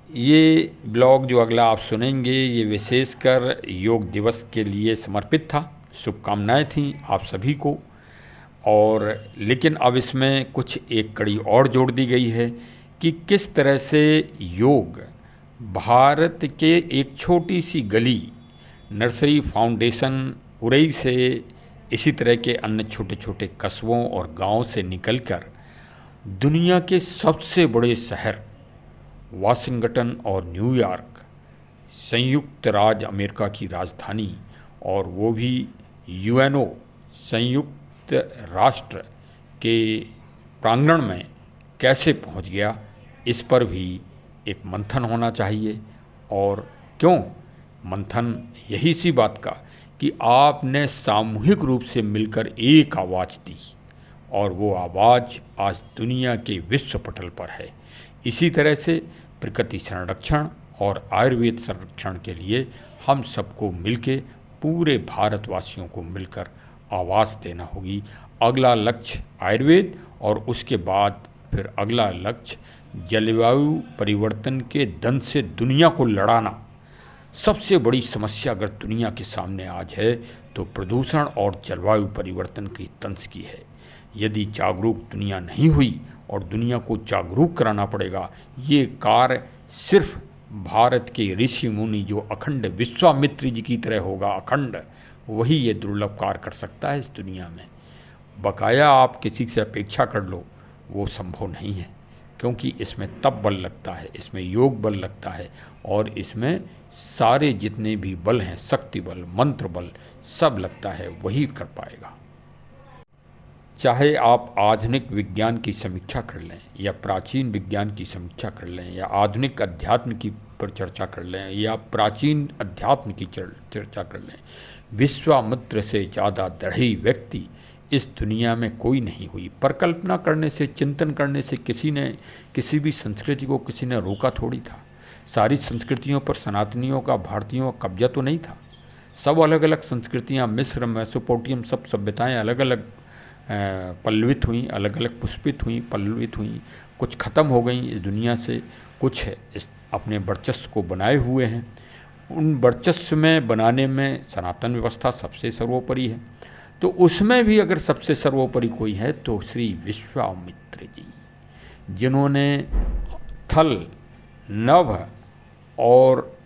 ये ब्लॉग जो अगला आप सुनेंगे ये विशेषकर योग दिवस के लिए समर्पित था। शुभकामनाएं थीं आप सभी को। और लेकिन अब इसमें कुछ एक कड़ी और जोड़ दी गई है कि किस तरह से योग भारत के एक छोटी सी गली नर्सरी फाउंडेशन उरई से इसी तरह के अन्य छोटे छोटे कस्बों और गांवों से निकलकर दुनिया के सबसे बड़े शहर वाशिंगटन और न्यूयॉर्क, संयुक्त राज्य अमेरिका की राजधानी, और वो भी यूएनओ संयुक्त राष्ट्र के प्रांगण में कैसे पहुंच गया, इस पर भी एक मंथन होना चाहिए। और क्यों मंथन? यही सी बात का कि आपने सामूहिक रूप से मिलकर एक आवाज़ दी और वो आवाज़ आज दुनिया के विश्व पटल पर है। इसी तरह से प्रकृति संरक्षण और आयुर्वेद संरक्षण के लिए हम सबको मिलके पूरे भारतवासियों को मिलकर आवाज़ देना होगी। अगला लक्ष्य आयुर्वेद और उसके बाद फिर अगला लक्ष्य जलवायु परिवर्तन के दंश से दुनिया को लड़ाना। सबसे बड़ी समस्या अगर दुनिया के सामने आज है तो प्रदूषण और जलवायु परिवर्तन की दंश की है। यदि जागरूक दुनिया नहीं हुई और दुनिया को जागरूक कराना पड़ेगा, ये कार्य सिर्फ भारत के ऋषि मुनि जो अखंड विश्वामित्र जी की तरह होगा अखंड, वही ये दुर्लभ कार्य कर सकता है इस दुनिया में। बकाया आप किसी से अपेक्षा कर लो, वो संभव नहीं है, क्योंकि इसमें तप बल लगता है, इसमें योग बल लगता है और इसमें सारे जितने भी बल हैं, शक्ति बल, मंत्र बल, सब लगता है, वही कर पाएगा। चाहे आप आधुनिक विज्ञान की समीक्षा कर लें या प्राचीन विज्ञान की समीक्षा कर लें या आधुनिक अध्यात्म की पर चर्चा कर लें या प्राचीन अध्यात्म की चर्चा कर लें, विश्वामित्र से ज़्यादा दृढ़ व्यक्ति इस दुनिया में कोई नहीं हुई। पर कल्पना करने से, चिंतन करने से किसी भी संस्कृति को किसी ने रोका थोड़ी था। सारी संस्कृतियों पर सनातनियों का, भारतीयों का कब्जा तो नहीं था। सब अलग अलग संस्कृतियाँ, मिस्र, मेसोपोटामिया, सब सभ्यताएँ अलग अलग पल्लवित हुई, अलग अलग पुष्पित हुई, पल्लवित हुई। कुछ ख़त्म हो गई इस दुनिया से, कुछ इस अपने वर्चस्व को बनाए हुए हैं। उन वर्चस्व में बनाने में सनातन व्यवस्था सबसे सर्वोपरि है। तो उसमें भी अगर सबसे सर्वोपरि कोई है तो श्री विश्वामित्र जी, जिन्होंने थल, नभ और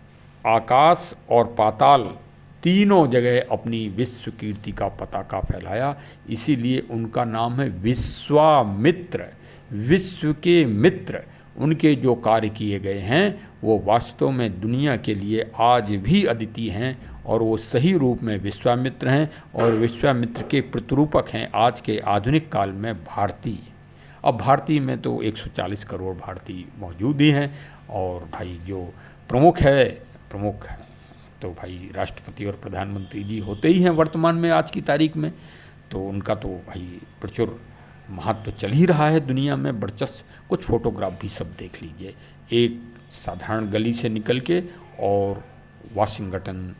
आकाश और पाताल तीनों जगह अपनी विश्व कीर्ति का पताका फैलाया, इसीलिए उनका नाम है विश्वामित्र, विश्व के मित्र। उनके जो कार्य किए गए हैं वो वास्तव में दुनिया के लिए आज भी अद्वितीय हैं और वो सही रूप में विश्वामित्र हैं और विश्वामित्र के प्रतिरूपक हैं आज के आधुनिक काल में भारतीय। अब भारतीय में तो 140 करोड़ भारतीय मौजूद ही हैं और भाई जो प्रमुख तो भाई राष्ट्रपति और प्रधानमंत्री जी होते ही हैं वर्तमान में आज की तारीख में। तो उनका तो भाई प्रचुर महत्व चल ही रहा है दुनिया में, वर्चस्व। कुछ फोटोग्राफ भी सब देख लीजिए, एक साधारण गली से निकल के और वाशिंगटन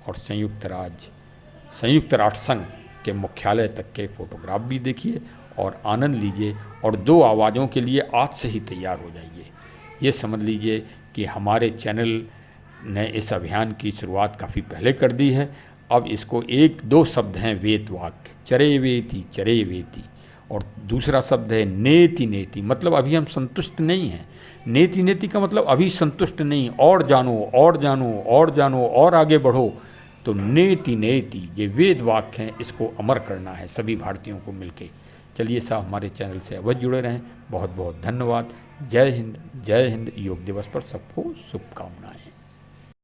और संयुक्त राष्ट्र संघ के मुख्यालय तक के फोटोग्राफ भी देखिए और आनंद लीजिए और दो आवाज़ों के लिए आज से ही तैयार हो जाइए। ये समझ लीजिए कि हमारे चैनल ने इस अभियान की शुरुआत काफ़ी पहले कर दी है। अब इसको एक दो शब्द हैं वेद वाक्य, चरे वेति, और दूसरा शब्द है नेति नेति, मतलब अभी हम संतुष्ट नहीं हैं। नेति नेति का मतलब अभी संतुष्ट नहीं, और जानो और जानो और जानो और आगे बढ़ो। तो नेति नेति ये वेद वाक्य हैं, इसको अमर करना है सभी भारतीयों को मिलके। चलिए साहब, हमारे चैनल से अवश्य जुड़े रहें। बहुत बहुत धन्यवाद। जय हिंद, जय हिंद। योग दिवस पर सबको शुभकामनाएं।